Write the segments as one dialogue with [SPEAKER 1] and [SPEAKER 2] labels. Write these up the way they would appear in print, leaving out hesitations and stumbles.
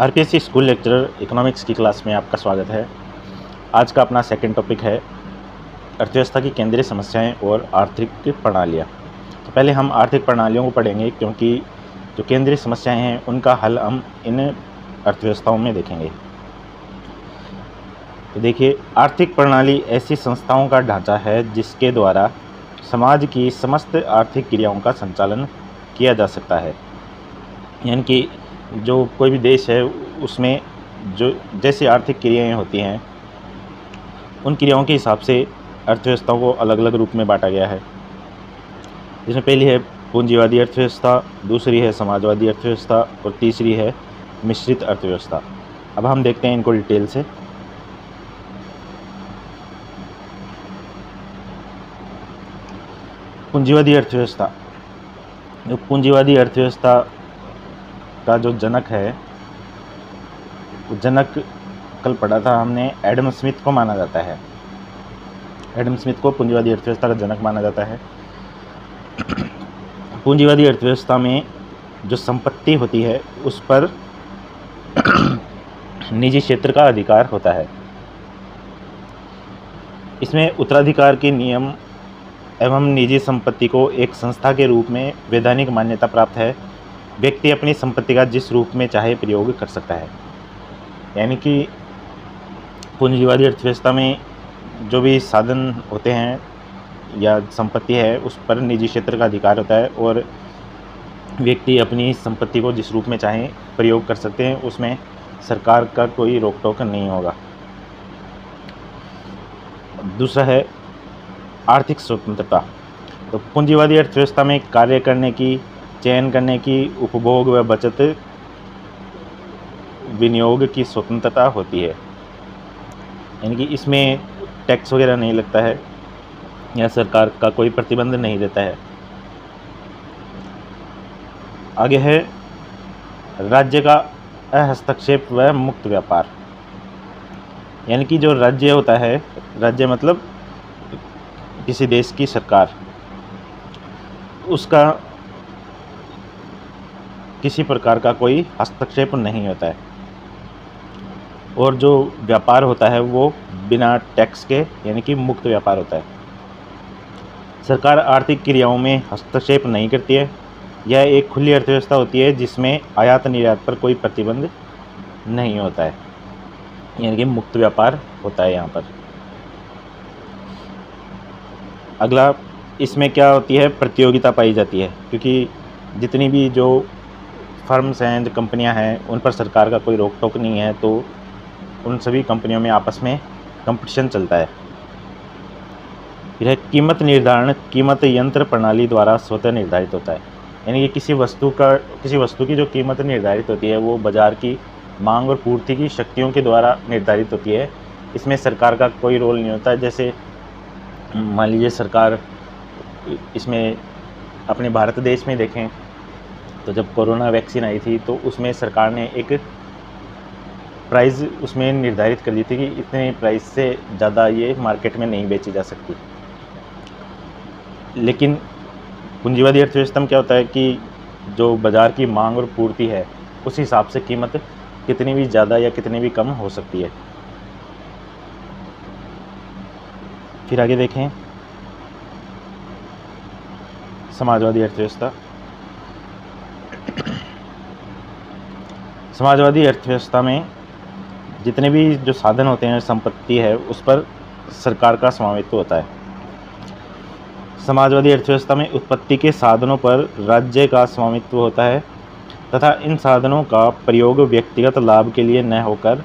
[SPEAKER 1] RPSC school lecturer economics की class में आपका स्वागत है। आज का अपना सेकंड टॉपिक है अर्थव्यवस्था की केंद्रीय समस्याएं और आर्थिक प्रणालियां। तो पहले हम आर्थिक प्रणालियों को पढ़ेंगे, क्योंकि जो केंद्रीय समस्याएं हैं उनका हल हम इन अर्थव्यवस्थाओं में देखेंगे। तो देखिए, आर्थिक प्रणाली ऐसी संस्थाओं का ढांचा है जिसके द्वारा समाज की समस्त आर्थिक क्रियाओं का संचालन किया जा सकता है। यानी कि जो कोई भी देश है उसमें जो जैसी आर्थिक क्रियाएं होती हैं उन क्रियाओं के हिसाब से अर्थव्यवस्थाओं को अलग अलग रूप में बांटा गया है। जिसमें पहली है पूंजीवादी अर्थव्यवस्था, दूसरी है समाजवादी अर्थव्यवस्था और तीसरी है मिश्रित अर्थव्यवस्था। अब हम देखते हैं इनको डिटेल से। पूंजीवादी अर्थव्यवस्था। पूंजीवादी अर्थव्यवस्था का जो जनक है, वो जनक कल पढ़ा था हमने, एडम स्मिथ को माना जाता है। एडम स्मिथ को पूंजीवादी अर्थव्यवस्था का जनक माना जाता है। पूंजीवादी अर्थव्यवस्था में जो संपत्ति होती है उस पर निजी क्षेत्र का अधिकार होता है। इसमें उत्तराधिकार के नियम एवं निजी संपत्ति को एक संस्था के रूप में वैधानिक मान्यता प्राप्त है। व्यक्ति अपनी संपत्ति का जिस रूप में चाहे प्रयोग कर सकता है। यानी कि पूंजीवादी अर्थव्यवस्था में जो भी साधन होते हैं या संपत्ति है उस पर निजी क्षेत्र का अधिकार होता है और व्यक्ति अपनी संपत्ति को जिस रूप में चाहे प्रयोग कर सकते हैं। उसमें सरकार का कोई रोक टोक नहीं होगा। दूसरा है आर्थिक स्वतंत्रता। तो पूंजीवादी अर्थव्यवस्था में कार्य करने की, चयन करने की, उपभोग व बचत विनियोग की स्वतंत्रता होती है। यानी कि इसमें टैक्स वगैरह नहीं लगता है या सरकार का कोई प्रतिबंध नहीं देता है। आगे है राज्य का अहस्तक्षेप व मुक्त व्यापार। यानी कि जो राज्य होता है, राज्य मतलब किसी देश की सरकार, उसका किसी प्रकार का कोई हस्तक्षेप नहीं होता है और जो व्यापार होता है वो बिना टैक्स के यानी कि मुक्त व्यापार होता है। सरकार आर्थिक क्रियाओं में हस्तक्षेप नहीं करती है। यह एक खुली अर्थव्यवस्था होती है जिसमें आयात निर्यात पर कोई प्रतिबंध नहीं होता है, यानी कि मुक्त व्यापार होता है यहाँ पर। अगला, इसमें क्या होती है, प्रतियोगिता पाई जाती है, क्योंकि जितनी भी जो फर्म्स हैं, जो कंपनियां हैं, उन पर सरकार का कोई रोक टोक नहीं है, तो उन सभी कंपनियों में आपस में कंपटीशन चलता है। फिर है कीमत निर्धारण। कीमत यंत्र प्रणाली द्वारा स्वतः निर्धारित होता है। यानी कि किसी वस्तु की जो कीमत निर्धारित होती है वो बाजार की मांग और पूर्ति की शक्तियों के द्वारा निर्धारित होती है। इसमें सरकार का कोई रोल नहीं होता है। जैसे मान लीजिए सरकार, इसमें अपने भारत देश में देखें तो जब कोरोना वैक्सीन आई थी तो उसमें सरकार ने एक प्राइस उसमें निर्धारित कर दी थी कि इतने प्राइस से ज़्यादा ये मार्केट में नहीं बेची जा सकती। लेकिन पूंजीवादी अर्थव्यवस्था में क्या होता है कि जो बाज़ार की मांग और पूर्ति है उस हिसाब से कीमत कितनी भी ज़्यादा या कितनी भी कम हो सकती है। फिर आगे देखें समाजवादी अर्थव्यवस्था। समाजवादी अर्थव्यवस्था में जितने भी जो साधन होते हैं, संपत्ति है, उस पर सरकार का स्वामित्व होता है। समाजवादी अर्थव्यवस्था में उत्पत्ति के साधनों पर राज्य का स्वामित्व होता है तथा इन साधनों का प्रयोग व्यक्तिगत लाभ के लिए न होकर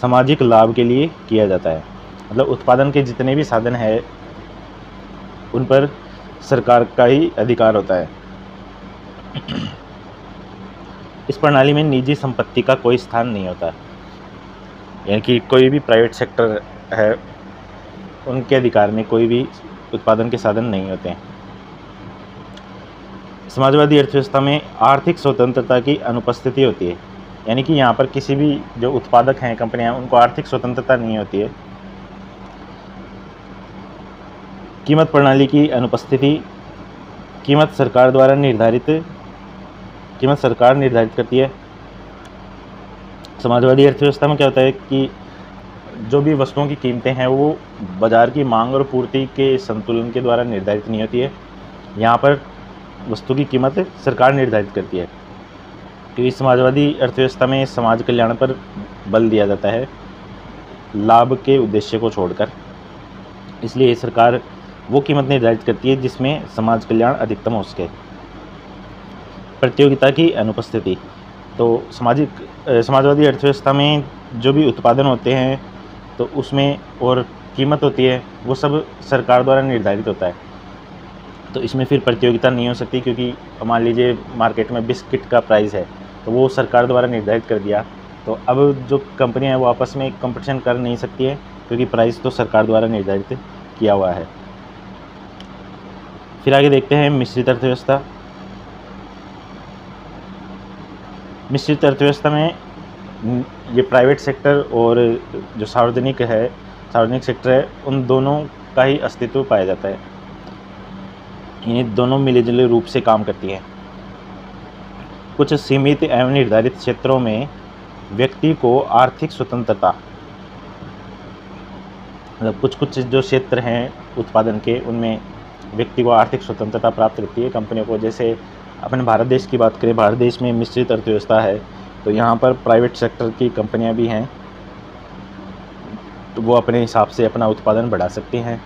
[SPEAKER 1] सामाजिक लाभ के लिए किया जाता है। मतलब उत्पादन के जितने भी साधन हैं उन पर सरकार का ही अधिकार होता है। इस प्रणाली में निजी संपत्ति का कोई स्थान नहीं होता, यानी कि कोई भी प्राइवेट सेक्टर है उनके अधिकार में कोई भी उत्पादन के साधन नहीं होते हैं। समाजवादी अर्थव्यवस्था में आर्थिक स्वतंत्रता की अनुपस्थिति होती है। यानी कि यहाँ पर किसी भी जो उत्पादक हैं, कंपनियां, उनको आर्थिक स्वतंत्रता नहीं होती है। कीमत प्रणाली की अनुपस्थिति। कीमत सरकार निर्धारित करती है। समाजवादी अर्थव्यवस्था में क्या होता है कि जो भी वस्तुओं की कीमतें हैं वो बाज़ार की मांग और पूर्ति के संतुलन के द्वारा निर्धारित नहीं होती है। यहाँ पर वस्तु की कीमत सरकार निर्धारित करती है, क्योंकि समाजवादी अर्थव्यवस्था में समाज कल्याण पर बल दिया जाता है, लाभ के उद्देश्य को छोड़कर। इसलिए सरकार वो कीमत निर्धारित करती है जिसमें समाज कल्याण अधिकतम हो सके। प्रतियोगिता की अनुपस्थिति, तो समाजवादी अर्थव्यवस्था में जो भी उत्पादन होते हैं तो उसमें और कीमत होती है वो सब सरकार द्वारा निर्धारित होता है। तो इसमें फिर प्रतियोगिता नहीं हो सकती, क्योंकि मान लीजिए मार्केट में बिस्किट का प्राइस है तो वो सरकार द्वारा निर्धारित कर दिया, तो अब जो कंपनियां हैं वो आपस में कंपटीशन कर नहीं सकती है, क्योंकि प्राइस तो सरकार द्वारा निर्धारित किया हुआ है। फिर आगे देखते हैं मिश्रित अर्थव्यवस्था। मिश्रित अर्थव्यवस्था में ये प्राइवेट सेक्टर और जो सार्वजनिक सेक्टर है, उन दोनों का ही अस्तित्व पाया जाता है। ये दोनों मिले जुले रूप से काम करती हैं। कुछ सीमित एवं निर्धारित क्षेत्रों में व्यक्ति को आर्थिक स्वतंत्रता, मतलब कुछ जो क्षेत्र हैं उत्पादन के, उनमें व्यक्ति को आर्थिक स्वतंत्रता प्राप्त रहती है कंपनियों को। जैसे अपने भारत देश की बात करें, भारत देश में मिश्रित अर्थव्यवस्था है, तो यहाँ पर प्राइवेट सेक्टर की कंपनियाँ भी हैं, तो वो अपने हिसाब से अपना उत्पादन बढ़ा सकती हैं,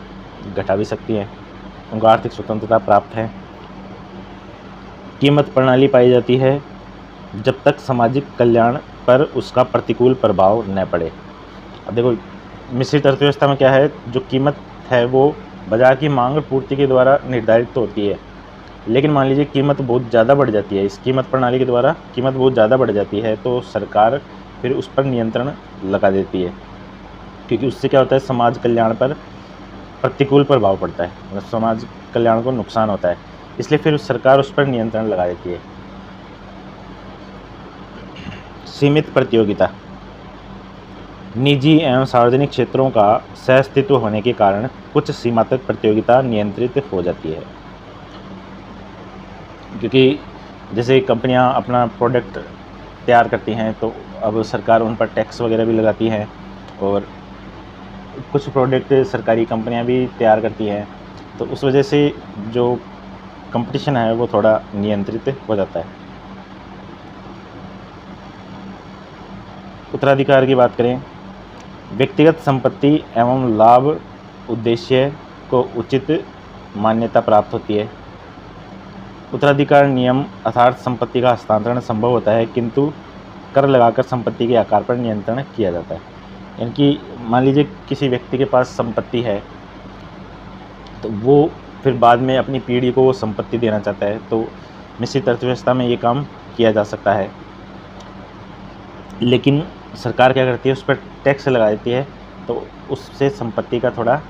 [SPEAKER 1] घटा भी सकती हैं, उनको आर्थिक स्वतंत्रता प्राप्त है। कीमत प्रणाली पाई जाती है जब तक सामाजिक कल्याण पर उसका प्रतिकूल प्रभाव न पड़े। अब देखो मिश्रित अर्थव्यवस्था में क्या है, जो कीमत है वो बाजार की मांग और पूर्ति के द्वारा निर्धारित तो होती है, लेकिन मान लीजिए कीमत बहुत ज़्यादा बढ़ जाती है, इस कीमत प्रणाली के द्वारा कीमत बहुत ज़्यादा बढ़ जाती है, तो सरकार फिर उस पर नियंत्रण लगा देती है, क्योंकि उससे क्या होता है, समाज कल्याण पर प्रतिकूल प्रभाव पड़ता है, मतलब समाज कल्याण को नुकसान होता है, इसलिए फिर सरकार उस पर नियंत्रण लगा देती है। सीमित प्रतियोगिता, निजी एवं सार्वजनिक क्षेत्रों का सहअस्तित्व होने के कारण कुछ सीमा तक प्रतियोगिता नियंत्रित हो जाती है, क्योंकि जैसे कंपनियां अपना प्रोडक्ट तैयार करती हैं तो अब सरकार उन पर टैक्स वगैरह भी लगाती है, और कुछ प्रोडक्ट सरकारी कंपनियां भी तैयार करती हैं, तो उस वजह से जो कंपटीशन है वो थोड़ा नियंत्रित हो जाता है। उत्तराधिकार की बात करें, व्यक्तिगत संपत्ति एवं लाभ उद्देश्य को उचित मान्यता प्राप्त होती है। उत्तराधिकार नियम अर्थात संपत्ति का हस्तांतरण संभव होता है, किंतु कर लगाकर संपत्ति के आकार पर नियंत्रण किया जाता है। यानी कि मान लीजिए किसी व्यक्ति के पास संपत्ति है, तो वो फिर बाद में अपनी पीढ़ी को वो संपत्ति देना चाहता है, तो मिश्रित अर्थव्यवस्था में ये काम किया जा सकता है, लेकिन सरकार क्या करती है, उस पर टैक्स लगा देती है, तो उससे संपत्ति का थोड़ा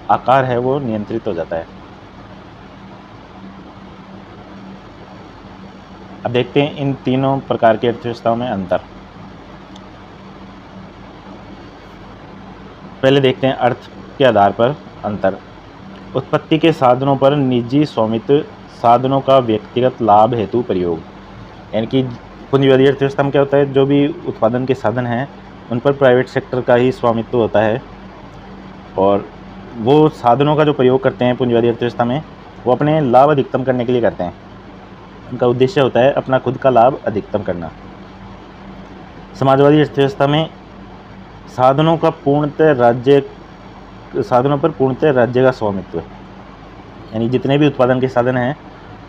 [SPEAKER 1] आकार है वो नियंत्रित हो जाता है। अब देखते हैं इन तीनों प्रकार की अर्थव्यवस्थाओं में अंतर। पहले देखते हैं अर्थ के आधार पर अंतर। उत्पत्ति के साधनों पर निजी स्वामित्व, साधनों का व्यक्तिगत लाभ हेतु प्रयोग। यानी कि पूंजीवादी अर्थव्यवस्था में क्या होता है, जो भी उत्पादन के साधन हैं उन पर प्राइवेट सेक्टर का ही स्वामित्व होता है, और वो साधनों का जो प्रयोग करते हैं पूंजीवादी अर्थव्यवस्था में, वो अपने लाभ अधिकतम करने के लिए करते हैं। उनका उद्देश्य होता है अपना खुद का लाभ अधिकतम करना। समाजवादी अर्थव्यवस्था में साधनों पर पूर्णतः राज्य का स्वामित्व है, यानी जितने भी उत्पादन के साधन हैं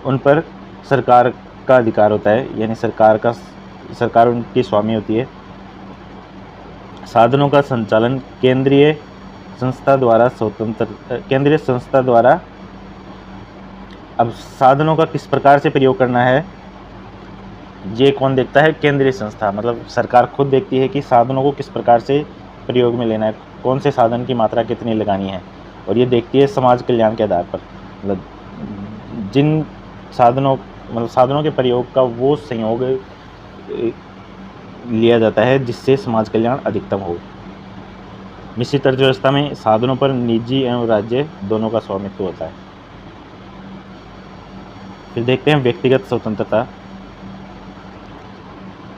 [SPEAKER 1] उन पर सरकार का अधिकार होता है, यानी सरकार उनकी स्वामी होती है। साधनों का संचालन केंद्रीय संस्था द्वारा। अब साधनों का किस प्रकार से प्रयोग करना है ये कौन देखता है, केंद्रीय संस्था, मतलब सरकार खुद देखती है कि साधनों को किस प्रकार से प्रयोग में लेना है, कौन से साधन की मात्रा कितनी लगानी है, और ये देखती है समाज कल्याण के आधार पर, मतलब जिन साधनों के प्रयोग का वो संयोग लिया जाता है जिससे समाज कल्याण अधिकतम हो। मिश्रित अर्थव्यवस्था में साधनों पर निजी एवं राज्य दोनों का स्वामित्व होता है। फिर देखते हैं व्यक्तिगत स्वतंत्रता।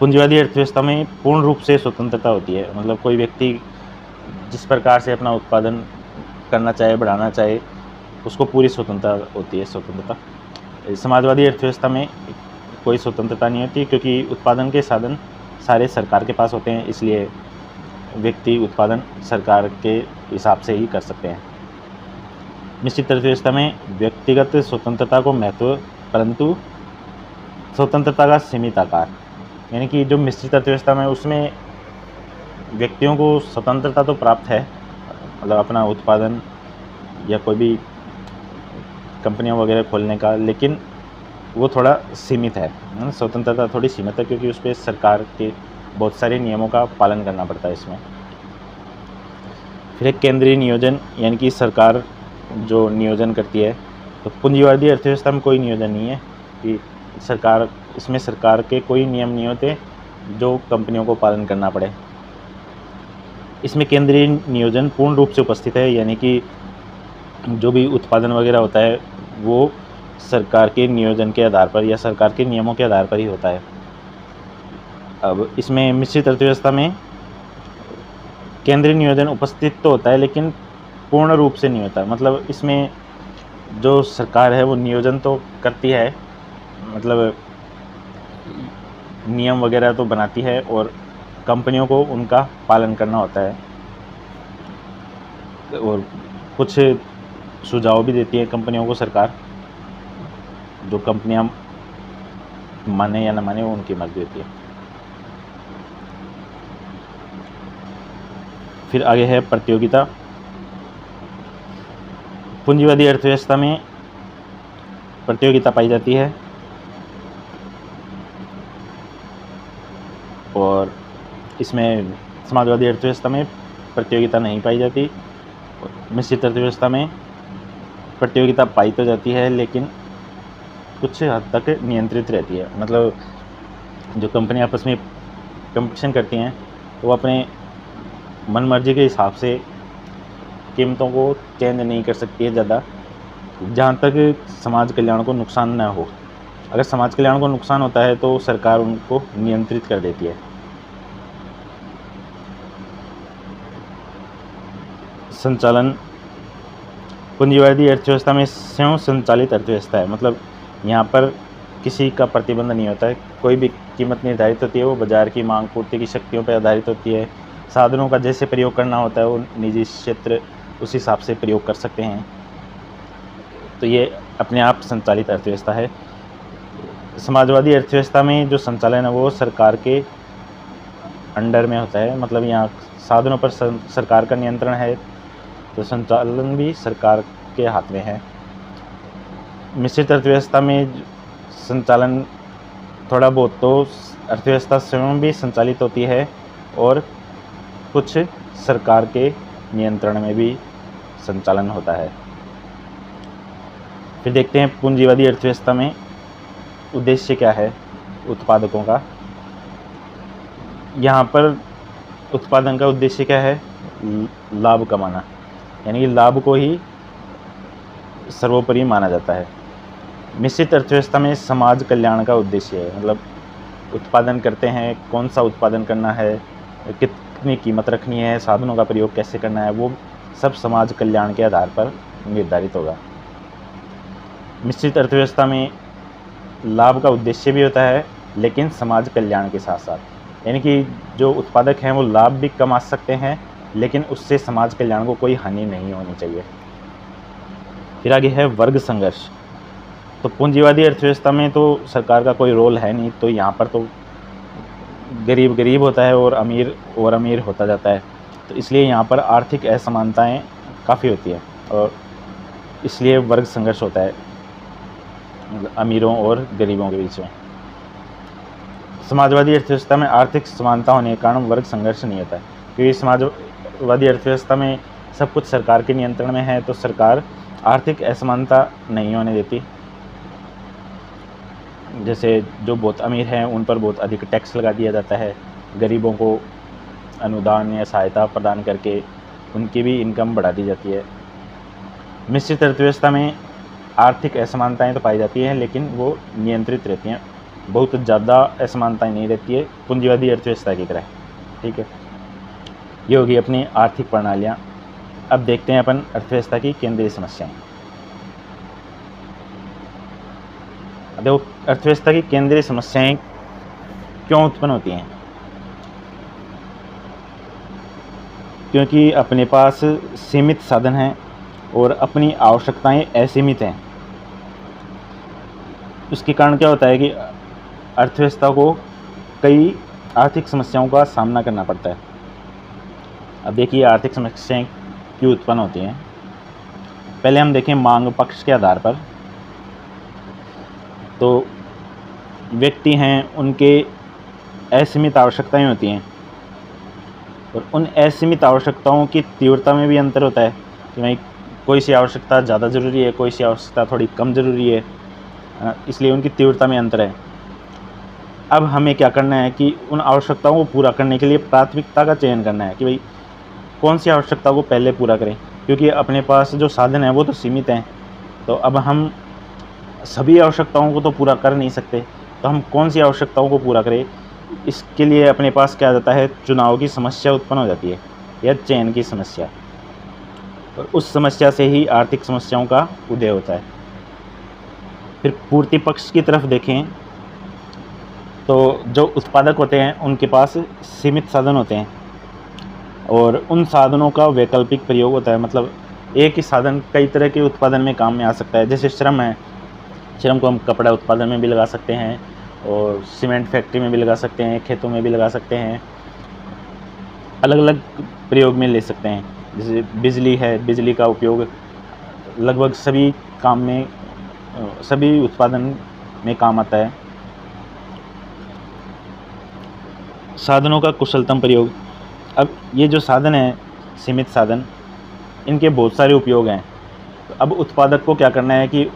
[SPEAKER 1] पूंजीवादी अर्थव्यवस्था में पूर्ण रूप से स्वतंत्रता होती है, मतलब कोई व्यक्ति जिस प्रकार से अपना उत्पादन करना चाहे, बढ़ाना चाहे, उसको पूरी स्वतंत्रता होती है। स्वतंत्रता समाजवादी अर्थव्यवस्था में कोई स्वतंत्रता नहीं होती, क्योंकि उत्पादन के साधन सारे सरकार के पास होते हैं, इसलिए व्यक्ति उत्पादन सरकार के हिसाब से ही कर सकते हैं। मिश्रित अर्थव्यवस्था में व्यक्तिगत स्वतंत्रता को महत्व, परंतु स्वतंत्रता का सीमित आकार, यानी कि जो मिश्रित अर्थव्यवस्था में उसमें व्यक्तियों को स्वतंत्रता तो प्राप्त है, मतलब अपना उत्पादन या कोई भी कंपनियां वगैरह खोलने का, लेकिन वो थोड़ा सीमित है। स्वतंत्रता थोड़ी सीमित है, क्योंकि उस पर सरकार के बहुत सारे नियमों का पालन करना पड़ता है इसमें। फिर एक केंद्रीय नियोजन, यानी कि सरकार जो नियोजन करती है। तो पूंजीवादी अर्थव्यवस्था में कोई नियोजन नहीं है कि इसमें सरकार के कोई नियम नहीं होते जो कंपनियों को पालन करना पड़े। इसमें केंद्रीय नियोजन पूर्ण रूप से उपस्थित है, यानी कि जो भी उत्पादन वगैरह होता है वो सरकार के नियोजन के आधार पर या सरकार के नियमों के आधार पर ही होता है। अब इसमें मिश्रित अर्थव्यवस्था में केंद्रीय नियोजन उपस्थित तो होता है, लेकिन पूर्ण रूप से नहीं होता। मतलब इसमें जो सरकार है वो नियोजन तो करती है, मतलब नियम वगैरह तो बनाती है, और कंपनियों को उनका पालन करना होता है, और कुछ सुझाव भी देती है कंपनियों को सरकार। जो कंपनियां माने या न माने वो उनकी मर्जी होती है। फिर आगे है प्रतियोगिता। पूंजीवादी अर्थव्यवस्था में प्रतियोगिता पाई जाती है, और इसमें समाजवादी अर्थव्यवस्था में प्रतियोगिता नहीं पाई जाती। मिश्रित अर्थव्यवस्था में प्रतियोगिता पाई तो जाती है, लेकिन कुछ हद तक नियंत्रित रहती है। मतलब जो कंपनी आपस में कंपटीशन करती हैं तो वो अपने मन मर्जी के हिसाब से कीमतों को चेंज नहीं कर सकती है ज़्यादा, जहाँ तक समाज कल्याण को नुकसान न हो। अगर समाज कल्याण को नुकसान होता है तो सरकार उनको नियंत्रित कर देती है। संचालन पूंजीवादी अर्थव्यवस्था में स्वयं संचालित अर्थव्यवस्था है, मतलब यहाँ पर किसी का प्रतिबंध नहीं होता है। कोई भी कीमत निर्धारित होती है वो बाजार की मांग पूर्ति की शक्तियों पर आधारित होती है। साधनों का जैसे प्रयोग करना होता है वो निजी क्षेत्र उस हिसाब से प्रयोग कर सकते हैं। तो ये अपने आप संचालित अर्थव्यवस्था है। समाजवादी अर्थव्यवस्था में जो संचालन है वो सरकार के अंडर में होता है, मतलब यहाँ साधनों पर सरकार का नियंत्रण है, तो संचालन भी सरकार के हाथ में है। मिश्रित अर्थव्यवस्था में संचालन थोड़ा बहुत तो अर्थव्यवस्था स्वयं भी संचालित होती है, और कुछ सरकार के नियंत्रण में भी संचालन होता है। फिर देखते हैं पूंजीवादी अर्थव्यवस्था में उद्देश्य क्या है उत्पादकों का। यहाँ पर उत्पादन का उद्देश्य क्या है? लाभ कमाना, यानी कि लाभ को ही सर्वोपरि माना जाता है। मिश्रित अर्थव्यवस्था में समाज कल्याण का उद्देश्य है, मतलब उत्पादन करते हैं, कौन सा उत्पादन करना है, कितनी कीमत रखनी है, साधनों का प्रयोग कैसे करना है, वो सब समाज कल्याण के आधार पर निर्धारित होगा। मिश्रित अर्थव्यवस्था में लाभ का उद्देश्य भी होता है, लेकिन समाज कल्याण के साथ साथ, यानी कि जो उत्पादक हैं वो लाभ भी कमा सकते हैं, लेकिन उससे समाज कल्याण को कोई हानि नहीं होनी चाहिए। फिर आगे है वर्ग संघर्ष। तो पूंजीवादी अर्थव्यवस्था में तो सरकार का कोई रोल है नहीं, तो यहाँ पर तो गरीब गरीब होता है और अमीर होता जाता है, तो इसलिए यहाँ पर आर्थिक असमानताएं काफ़ी होती है, और इसलिए वर्ग संघर्ष होता है अमीरों और गरीबों के बीच में। समाजवादी अर्थव्यवस्था में आर्थिक समानता होने के कारण वर्ग संघर्ष नहीं होता है, क्योंकि समाजवादी अर्थव्यवस्था में सब कुछ सरकार के नियंत्रण में है, तो सरकार आर्थिक असमानता नहीं होने देती। जैसे जो बहुत अमीर हैं उन पर बहुत अधिक टैक्स लगा दिया जाता है, गरीबों को अनुदान या सहायता प्रदान करके उनकी भी इनकम बढ़ा दी जाती है। मिश्रित अर्थव्यवस्था में आर्थिक असमानताएं तो पाई जाती हैं, लेकिन वो नियंत्रित रहती हैं, बहुत ज़्यादा असमानताएं नहीं रहती है पूंजीवादी अर्थव्यवस्था की तरह। ठीक है, ये होगी अपनी आर्थिक प्रणालियाँ। अब देखते हैं अपन अर्थव्यवस्था की केंद्रीय समस्याएं। देखो, अर्थव्यवस्था की केंद्रीय समस्याएं क्यों उत्पन्न होती हैं? क्योंकि अपने पास सीमित साधन हैं और अपनी आवश्यकताएं असीमित हैं। उसके कारण क्या होता है कि अर्थव्यवस्था को कई आर्थिक समस्याओं का सामना करना पड़ता है। अब देखिए आर्थिक समस्याएं क्यों उत्पन्न होती हैं। पहले हम देखें मांग पक्ष के आधार पर। तो व्यक्ति हैं, उनके असीमित आवश्यकताएं होती हैं और उन असीमित आवश्यकताओं की तीव्रता में भी अंतर होता है कि भाई कोई सी आवश्यकता ज़्यादा ज़रूरी है, कोई सी आवश्यकता थोड़ी कम ज़रूरी है, इसलिए उनकी तीव्रता में अंतर है। अब हमें क्या करना है कि उन आवश्यकताओं को पूरा करने के लिए प्राथमिकता का चयन करना है कि भाई कौन सी आवश्यकता को पहले पूरा करें, क्योंकि अपने पास जो साधन है वो तो सीमित हैं। तो अब हम सभी आवश्यकताओं को तो पूरा कर नहीं सकते, तो हम कौन सी आवश्यकताओं को पूरा करें, इसके लिए अपने पास क्या जाता है, चुनाव की समस्या उत्पन्न हो जाती है या चयन की समस्या। और उस समस्या से ही आर्थिक समस्याओं का उदय होता है। फिर पूर्ति पक्ष की तरफ देखें तो जो उत्पादक होते हैं उनके पास सीमित साधन होते हैं और उन साधनों का वैकल्पिक प्रयोग होता है। मतलब एक ही साधन कई तरह के उत्पादन में काम में आ सकता है। जैसे श्रम है, श्रम को हम कपड़ा उत्पादन में भी लगा सकते हैं और सीमेंट फैक्ट्री में भी लगा सकते हैं, खेतों में भी लगा सकते हैं, अलग अलग प्रयोग में ले सकते हैं। जैसे बिजली है, बिजली का उपयोग लगभग सभी काम में, सभी उत्पादन में काम आता है। साधनों का कुशलतम प्रयोग। अब ये जो साधन है, सीमित साधन, इनके बहुत सारे उपयोग हैं। तो अब उत्पादक को क्या करना है कि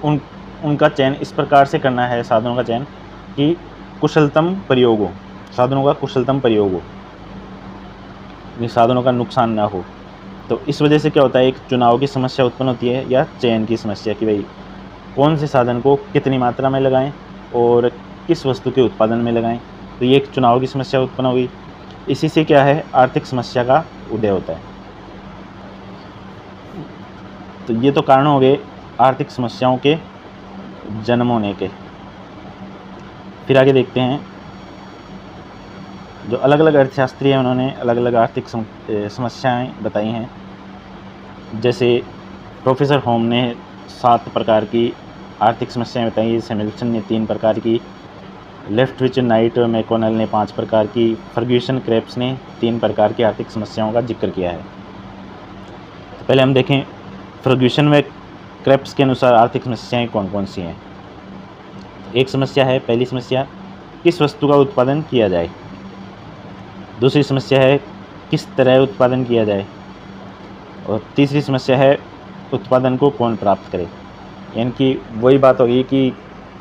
[SPEAKER 1] उनका चयन इस प्रकार से करना है, साधनों का चयन, कि कुशलतम प्रयोग हो, साधनों का कुशलतम प्रयोग हो, ये साधनों का नुकसान ना हो। तो इस वजह से क्या होता है, एक चुनाव की समस्या उत्पन्न होती है या चयन की समस्या कि भाई कौन से साधन को कितनी मात्रा में लगाएं और किस वस्तु के उत्पादन में लगाएं। तो ये एक चुनाव की समस्या उत्पन्न हुई। इसी से क्या है, आर्थिक समस्या का उदय होता है। तो ये तो कारण हो गए आर्थिक समस्याओं के जन्म होने के। फिर आगे देखते हैं, जो अलग अलग अर्थशास्त्री हैं उन्होंने अलग अलग आर्थिक समस्याएं बताई हैं। जैसे प्रोफेसर होम ने 7 प्रकार की आर्थिक समस्याएं बताई, सैमुएल्सन ने 3 प्रकार की, लेफ्टविच, नाइट और मैकोनेल ने 5 प्रकार की, फर्ग्यूसन क्रेप्स ने 3 प्रकार की आर्थिक समस्याओं का जिक्र किया है। तो पहले हम देखें फर्ग्यूसन व क्रेप्स के अनुसार आर्थिक समस्याएं कौन कौन सी हैं। एक समस्या है, पहली समस्या, किस वस्तु का उत्पादन किया जाए। दूसरी समस्या है, किस तरह उत्पादन किया जाए। और तीसरी समस्या है, उत्पादन को कौन प्राप्त करे। यानी कि वही बात होगी कि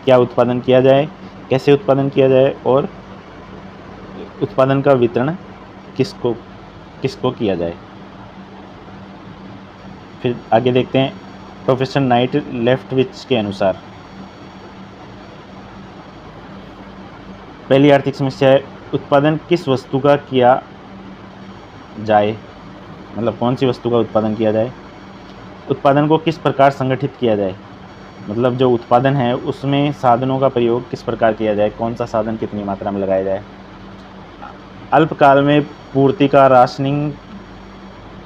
[SPEAKER 1] क्या उत्पादन किया जाए, कैसे उत्पादन किया जाए और उत्पादन का वितरण किसको किसको किया जाए। फिर आगे देखते हैं प्रोफेसर नाइट लेफ्टविच के अनुसार। पहली आर्थिक समस्या है, उत्पादन किस वस्तु का किया जाए, मतलब कौन सी वस्तु का उत्पादन किया जाए। उत्पादन को किस प्रकार संगठित किया जाए, मतलब जो उत्पादन है उसमें साधनों का प्रयोग किस प्रकार किया जाए, कौन सा साधन कितनी मात्रा में लगाया जाए। अल्पकाल में पूर्ति का राशनिंग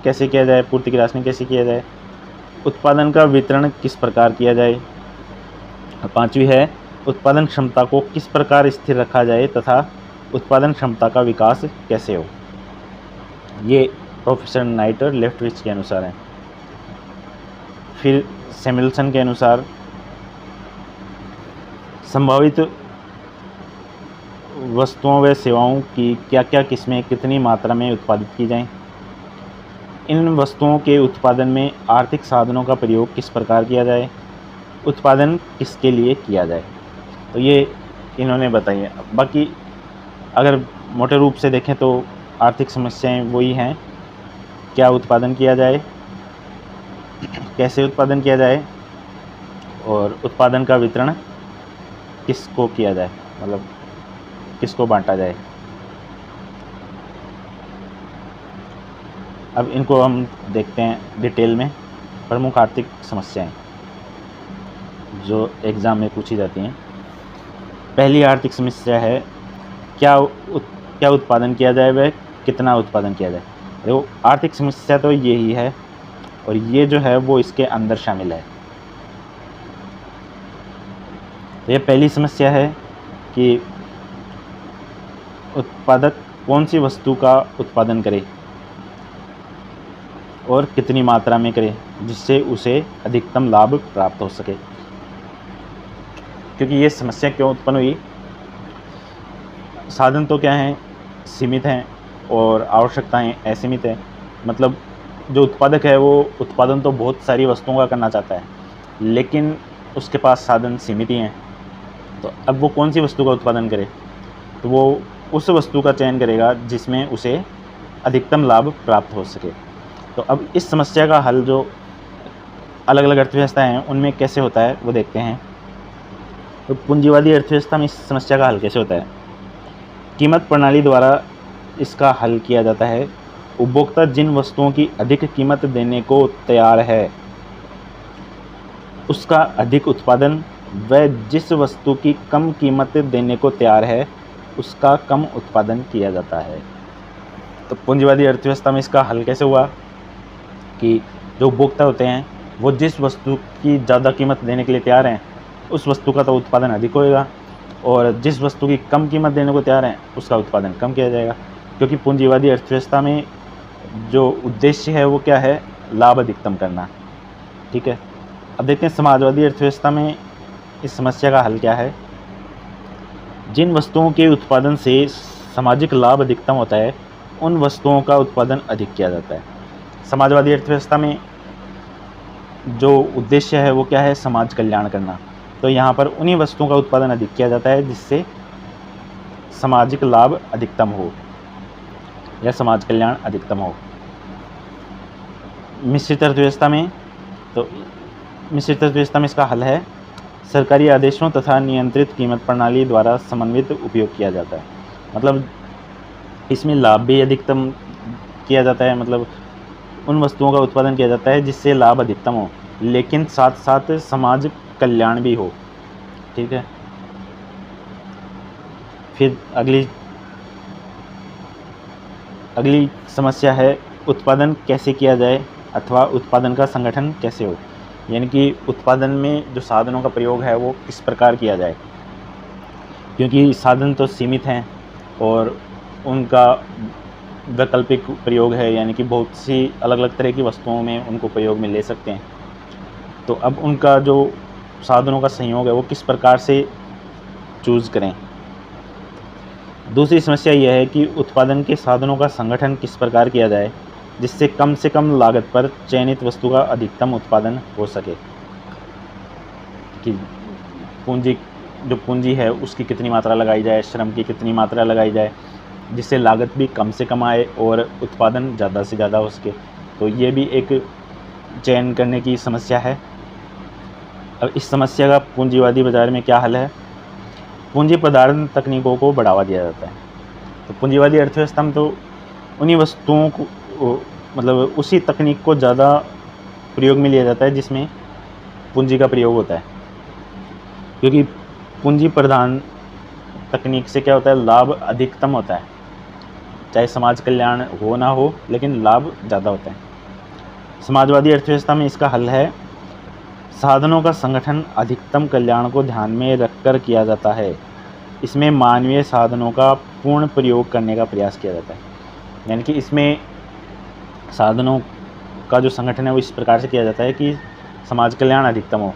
[SPEAKER 1] कैसे किया जाए, पूर्ति की राशनिंग कैसे किया जाए। उत्पादन का वितरण किस प्रकार किया जाए। पांचवी है, उत्पादन क्षमता को किस प्रकार स्थिर रखा जाए तथा उत्पादन क्षमता का विकास कैसे हो। ये प्रोफेसर नाइट और लेफ्टविच के अनुसार है। फिर सैमुएल्सन के अनुसार संभावित वस्तुओं व सेवाओं की क्या क्या किस्में कितनी मात्रा में उत्पादित की जाएं। इन वस्तुओं के उत्पादन में आर्थिक साधनों का प्रयोग किस प्रकार किया जाए, उत्पादन किसके लिए किया जाए। तो ये इन्होंने बताई है। बाकी अगर मोटे रूप से देखें तो आर्थिक समस्याएं वही हैं, क्या उत्पादन किया जाए, कैसे उत्पादन किया जाए और उत्पादन का वितरण किसको किया जाए, मतलब किसको बांटा जाए। अब इनको हम देखते हैं डिटेल में। प्रमुख आर्थिक समस्याएं जो एग्ज़ाम में पूछी जाती हैं। पहली आर्थिक समस्या है क्या उत्पादन किया जाए, वह कितना उत्पादन किया जाए। देखो आर्थिक समस्या तो यही है, और ये जो है वो इसके अंदर शामिल है। तो ये पहली समस्या है कि उत्पादक कौन सी वस्तु का उत्पादन करे और कितनी मात्रा में करे, जिससे उसे अधिकतम लाभ प्राप्त हो सके। क्योंकि ये समस्या क्यों उत्पन्न हुई, साधन तो क्या हैं, सीमित हैं, और आवश्यकताएं असीमित हैं। मतलब जो उत्पादक है वो उत्पादन तो बहुत सारी वस्तुओं का करना चाहता है, लेकिन उसके पास साधन सीमित ही हैं। तो अब वो कौन सी वस्तु का उत्पादन करे, तो वो उस वस्तु का चयन करेगा जिसमें उसे अधिकतम लाभ प्राप्त हो सके। तो अब इस समस्या का हल जो अलग अलग अर्थव्यवस्थाएं हैं उनमें कैसे होता है वो देखते हैं। तो पूंजीवादी अर्थव्यवस्था में इस समस्या का हल कैसे होता है, कीमत प्रणाली द्वारा इसका हल किया जाता है। उपभोक्ता जिन वस्तुओं की अधिक कीमत देने को तैयार है उसका अधिक उत्पादन, व जिस वस्तु की कम कीमत देने को तैयार है उसका कम उत्पादन किया जाता है। तो पूंजीवादी अर्थव्यवस्था में इसका हल कैसे हुआ कि जो उपभोक्ता होते हैं वो जिस वस्तु की ज़्यादा कीमत देने के लिए तैयार हैं उस वस्तु का तो उत्पादन अधिक होएगा, और जिस वस्तु की कम कीमत देने को तैयार हैं उसका उत्पादन कम किया जाएगा। क्योंकि पूंजीवादी अर्थव्यवस्था में जो उद्देश्य है वो क्या है, लाभ अधिकतम करना। ठीक है, अब देखते हैं समाजवादी अर्थव्यवस्था में इस समस्या का हल क्या है। जिन वस्तुओं के उत्पादन से सामाजिक लाभ अधिकतम होता है उन वस्तुओं का उत्पादन अधिक किया जाता है। समाजवादी अर्थव्यवस्था में जो उद्देश्य है वो क्या है, समाज कल्याण करना। तो यहाँ पर उन्हीं वस्तुओं का उत्पादन अधिक किया जाता है जिससे सामाजिक लाभ अधिकतम हो या समाज कल्याण अधिकतम हो। मिश्रित अर्थव्यवस्था में, तो मिश्रित अर्थव्यवस्था में इसका हल है सरकारी आदेशों तथा नियंत्रित कीमत प्रणाली द्वारा समन्वित उपयोग किया जाता है। मतलब इसमें लाभ भी अधिकतम किया जाता है, मतलब उन वस्तुओं का उत्पादन किया जाता है जिससे लाभ अधिकतम हो, लेकिन साथ साथ समाज कल्याण भी हो। ठीक है, फिर अगली समस्या है उत्पादन कैसे किया जाए अथवा उत्पादन का संगठन कैसे हो। यानी कि उत्पादन में जो साधनों का प्रयोग है वो किस प्रकार किया जाए, क्योंकि साधन तो सीमित हैं और उनका वैकल्पिक प्रयोग है, यानी कि बहुत सी अलग अलग तरह की वस्तुओं में उनको प्रयोग में ले सकते हैं। तो अब उनका जो साधनों का संयोग है वो किस प्रकार से चूज़ करें। दूसरी समस्या यह है कि उत्पादन के साधनों का संगठन किस प्रकार किया जाए जिससे कम से कम लागत पर चयनित वस्तु का अधिकतम उत्पादन हो सके। कि पूंजी है उसकी कितनी मात्रा लगाई जाए, श्रम की कितनी मात्रा लगाई जाए, जिससे लागत भी कम से कम आए और उत्पादन ज़्यादा से ज़्यादा हो सके। तो ये भी एक चयन करने की समस्या है। अब इस समस्या का पूंजीवादी बाजार में क्या हल है, पूंजी प्रधान तकनीकों को बढ़ावा दिया जाता है। तो पूंजीवादी अर्थव्यवस्था में तो उन्हीं वस्तुओं को, मतलब उसी तकनीक को ज़्यादा प्रयोग में लिया जाता है जिसमें पूंजी का प्रयोग होता है। क्योंकि पूंजी प्रधान तकनीक से क्या होता है, लाभ अधिकतम होता है, चाहे समाज कल्याण हो ना हो, लेकिन लाभ ज़्यादा होता है। समाजवादी अर्थव्यवस्था में इसका हल है साधनों का संगठन अधिकतम कल्याण को ध्यान में रखकर किया जाता है। इसमें मानवीय साधनों का पूर्ण प्रयोग करने का प्रयास किया जाता है। यानी कि इसमें साधनों का जो संगठन है वो इस प्रकार से किया जाता है कि समाज कल्याण अधिकतम हो।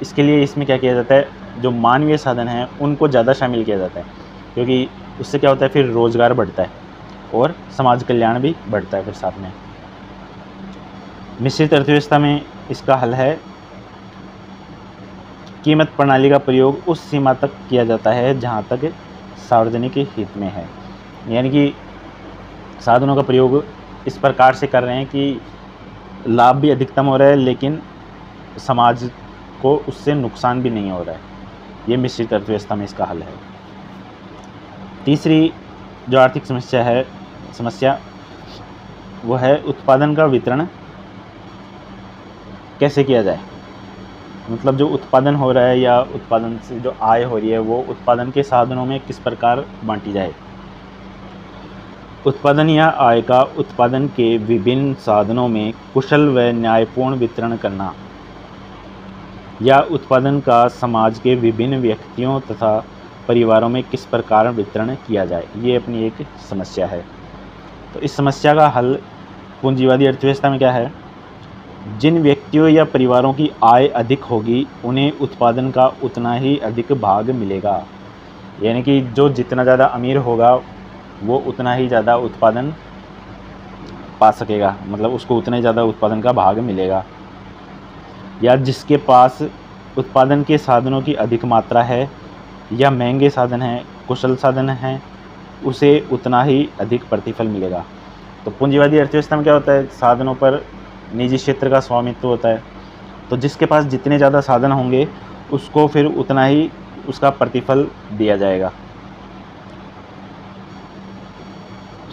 [SPEAKER 1] इसके लिए इसमें क्या किया जाता है, जो मानवीय साधन हैं उनको ज़्यादा शामिल किया जाता है, क्योंकि उससे क्या होता है, फिर रोज़गार बढ़ता है और समाज कल्याण भी बढ़ता है फिर साथ में। मिश्रित अर्थव्यवस्था में इसका हल है कीमत प्रणाली का प्रयोग उस सीमा तक किया जाता है जहां तक सार्वजनिक हित में है। यानी कि साधनों का प्रयोग इस प्रकार से कर रहे हैं कि लाभ भी अधिकतम हो रहा है लेकिन समाज को उससे नुकसान भी नहीं हो रहा है। ये मिश्रित अर्थव्यवस्था में इसका हल है। तीसरी जो आर्थिक समस्या वो है उत्पादन का वितरण कैसे किया जाए। मतलब जो उत्पादन हो रहा है या उत्पादन से जो आय हो रही है वो उत्पादन के साधनों में किस प्रकार बांटी जाए। उत्पादन या आय का उत्पादन के विभिन्न साधनों में कुशल व न्यायपूर्ण वितरण करना, या उत्पादन का समाज के विभिन्न व्यक्तियों तथा परिवारों में किस प्रकार वितरण किया जाए, ये अपनी एक समस्या है। तो इस समस्या का हल पूंजीवादी अर्थव्यवस्था में क्या है, जिन व्यक्तियों या परिवारों की आय अधिक होगी उन्हें उत्पादन का उतना ही अधिक भाग मिलेगा। यानी कि जो जितना ज़्यादा अमीर होगा वो उतना ही ज़्यादा उत्पादन पा सकेगा, मतलब उसको उतना ही ज़्यादा उत्पादन का भाग मिलेगा। या जिसके पास उत्पादन के साधनों की अधिक मात्रा है या महंगे साधन हैं, कुशल साधन हैं, उसे उतना ही अधिक प्रतिफल मिलेगा। तो पूंजीवादी अर्थव्यवस्था में क्या होता है, साधनों पर निजी क्षेत्र का स्वामित्व होता है। तो जिसके पास जितने ज़्यादा साधन होंगे उसको फिर उतना ही उसका प्रतिफल दिया जाएगा।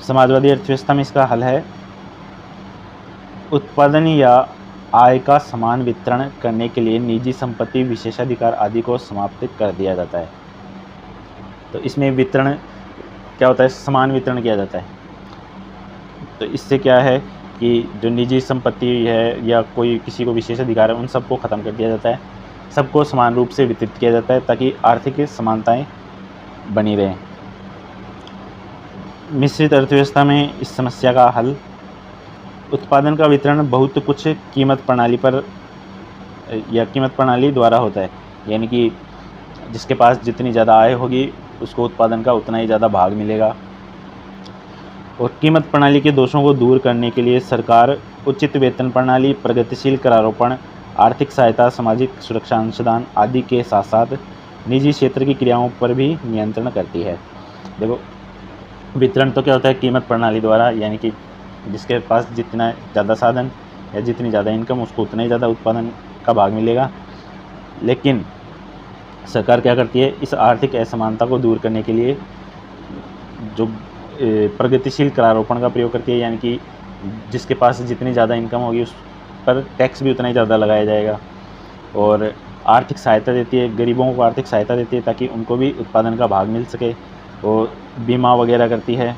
[SPEAKER 1] समाजवादी अर्थव्यवस्था में इसका हल है उत्पादन या आय का समान वितरण करने के लिए निजी संपत्ति, विशेषाधिकार आदि को समाप्त कर दिया जाता है। तो इसमें वितरण क्या होता है, समान वितरण किया जाता है। तो इससे क्या है कि जो निजी संपत्ति है या कोई किसी को विशेष अधिकार है उन सबको ख़त्म कर दिया जाता है, सबको समान रूप से वितरित किया जाता है ताकि आर्थिक समानताएं बनी रहें। मिश्रित अर्थव्यवस्था में इस समस्या का हल उत्पादन का वितरण बहुत कुछ कीमत प्रणाली पर या कीमत प्रणाली द्वारा होता है। यानी कि जिसके पास जितनी ज़्यादा आय होगी उसको उत्पादन का उतना ही ज़्यादा भाग मिलेगा। और कीमत प्रणाली के दोषों को दूर करने के लिए सरकार उचित वेतन प्रणाली, प्रगतिशील करारोपण, आर्थिक सहायता, सामाजिक सुरक्षा अंशदान आदि के साथ साथ निजी क्षेत्र की क्रियाओं पर भी नियंत्रण करती है। देखो, वितरण तो क्या होता है, कीमत प्रणाली द्वारा, यानी कि जिसके पास जितना ज़्यादा साधन या जितनी ज़्यादा इनकम उसको उतना ही ज़्यादा उत्पादन का भाग मिलेगा। लेकिन सरकार क्या करती है, इस आर्थिक असमानता को दूर करने के लिए जो प्रगतिशील करारोपण का प्रयोग करती है, यानी कि जिसके पास जितनी ज़्यादा इनकम होगी उस पर टैक्स भी उतना ही ज़्यादा लगाया जाएगा। और आर्थिक सहायता देती है, गरीबों को आर्थिक सहायता देती है ताकि उनको भी उत्पादन का भाग मिल सके। और बीमा वगैरह करती है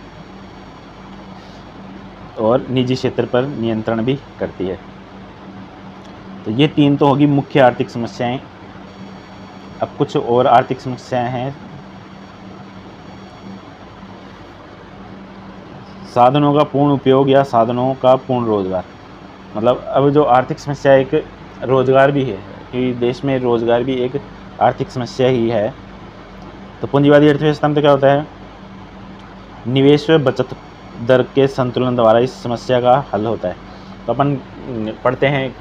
[SPEAKER 1] और निजी क्षेत्र पर नियंत्रण भी करती है। तो ये तीन तो होगी मुख्य आर्थिक समस्याएं। अब कुछ और आर्थिक समस्याएं हैं। साधनों का पूर्ण उपयोग या साधनों का पूर्ण रोजगार। मतलब अब जो आर्थिक समस्या एक रोजगार भी है कि देश में रोजगार भी एक आर्थिक समस्या ही है। तो पूंजीवादी अर्थव्यवस्था में तो क्या होता है, निवेश व बचत दर के संतुलन द्वारा इस समस्या का हल होता है। तो अपन पढ़ते हैं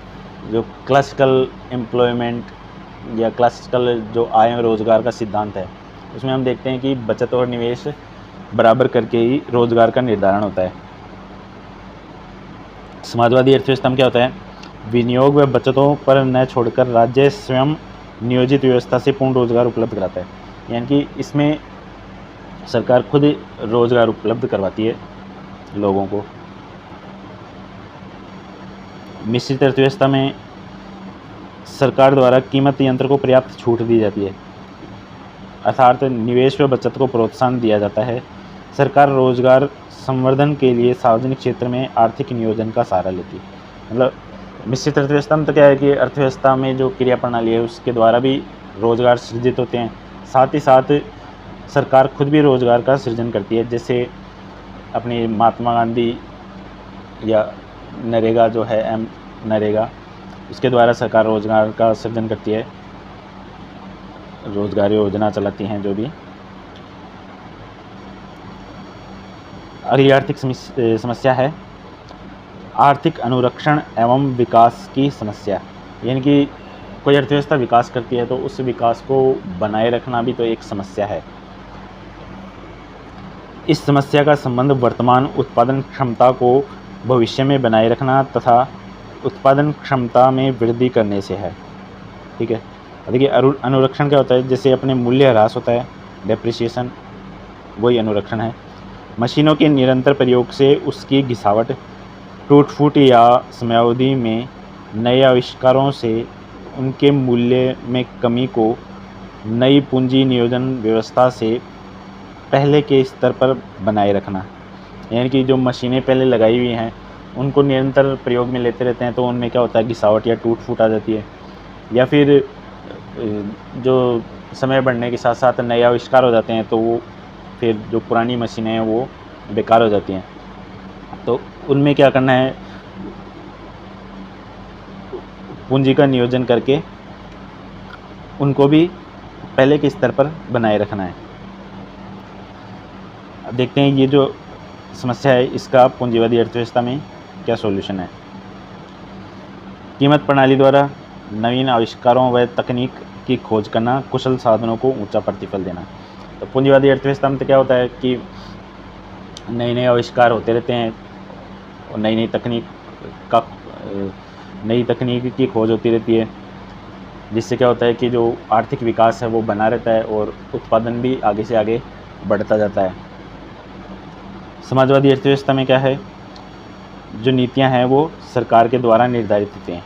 [SPEAKER 1] जो क्लासिकल एम्प्लॉयमेंट या क्लासिकल जो आय रोजगार का सिद्धांत है, उसमें हम देखते हैं कि बचत और निवेश बराबर करके ही रोजगार का निर्धारण होता है। समाजवादी अर्थव्यवस्था में क्या होता है, विनियोग व बचतों पर न छोड़कर राज्य स्वयं नियोजित व्यवस्था से पूर्ण रोजगार उपलब्ध कराता है। यानी कि इसमें सरकार खुद रोजगार उपलब्ध करवाती है लोगों को। मिश्रित अर्थव्यवस्था में सरकार द्वारा कीमत यंत्र को पर्याप्त छूट दी जाती है, अर्थात निवेश व बचत को प्रोत्साहन दिया जाता है। सरकार रोजगार संवर्धन के लिए सार्वजनिक क्षेत्र में आर्थिक नियोजन का सहारा लेती है। मतलब मिश्रित अर्थव्यवस्था में तो क्या है कि अर्थव्यवस्था में जो क्रिया प्रणाली है उसके द्वारा भी रोजगार सृजित होते हैं, साथ ही साथ सरकार खुद भी रोजगार का सृजन करती है। जैसे अपनी महात्मा गांधी या नरेगा जो है नरेगा, उसके द्वारा सरकार रोजगार का सृजन करती है, रोजगार योजना चलाती हैं जो भी। अगली आर्थिक समस्या है आर्थिक अनुरक्षण एवं विकास की समस्या। यानी कि कोई अर्थव्यवस्था विकास करती है तो उस विकास को बनाए रखना भी तो एक समस्या है। इस समस्या का संबंध वर्तमान उत्पादन क्षमता को भविष्य में बनाए रखना तथा उत्पादन क्षमता में वृद्धि करने से है। ठीक है, देखिए अनुरक्षण क्या होता है, जैसे अपने मूल्य ह्रास होता है, डेप्रिसिएशन, वही अनुरक्षण है। मशीनों के निरंतर प्रयोग से उसकी घिसावट, टूट-फूट या समयावधि में नए आविष्कारों से उनके मूल्य में कमी को नई पूँजी नियोजन व्यवस्था से पहले के स्तर पर बनाए रखना। यानी कि जो मशीनें पहले लगाई हुई हैं, उनको निरंतर प्रयोग में लेते रहते हैं, तो उनमें क्या होता है, घिसावट या टूट-फूट आ जाती है, या फिर जो समय बढ़ने के साथ-साथ नए आविष्कार हो जाते हैं, तो वो फिर जो पुरानी मशीनें हैं, वो बेकार हो जाती हैं। तो उनमें क्या करना है, पूँजी का नियोजन करके उनको भी पहले के स्तर पर बनाए रखना है। अब देखते हैं ये जो समस्या है, इसका पूंजीवादी अर्थव्यवस्था में क्या सॉल्यूशन है। कीमत प्रणाली द्वारा नवीन आविष्कारों व तकनीक की खोज करना, कुशल साधनों को ऊंचा प्रतिफल देना। तो पूंजीवादी अर्थव्यवस्था में तो क्या होता है कि नए-नए आविष्कार होते रहते हैं और नई तकनीक की खोज होती रहती है, जिससे क्या होता है कि जो आर्थिक विकास है वो बना रहता है और उत्पादन भी आगे से आगे बढ़ता जाता है। समाजवादी अर्थव्यवस्था में क्या है, जो नीतियां हैं वो सरकार के द्वारा निर्धारित होती हैं,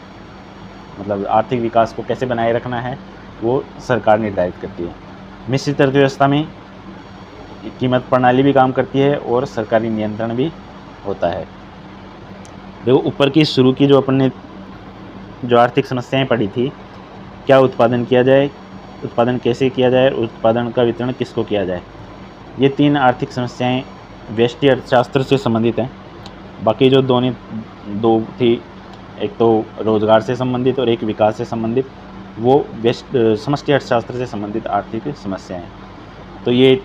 [SPEAKER 1] मतलब आर्थिक विकास को कैसे बनाए रखना है वो सरकार निर्धारित करती है। मिश्रित अर्थव्यवस्था में कीमत प्रणाली भी काम करती है और सरकारी नियंत्रण भी होता है। देखो ऊपर की शुरू की जो अपन ने जो आर्थिक समस्याएं पढ़ी थी, क्या उत्पादन किया जाए, उत्पादन कैसे किया जाए, उत्पादन का वितरण किसको किया जाए, ये 3 आर्थिक समस्याएं व्यष्टि अर्थशास्त्र से संबंधित हैं। बाकी जो दो थी, एक तो रोजगार से संबंधित और एक विकास से संबंधित, वो समष्टि अर्थशास्त्र से संबंधित आर्थिक समस्याएं हैं। तो ये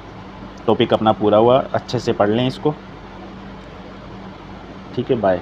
[SPEAKER 1] टॉपिक अपना पूरा हुआ, अच्छे से पढ़ लें इसको। ठीक है, बाय।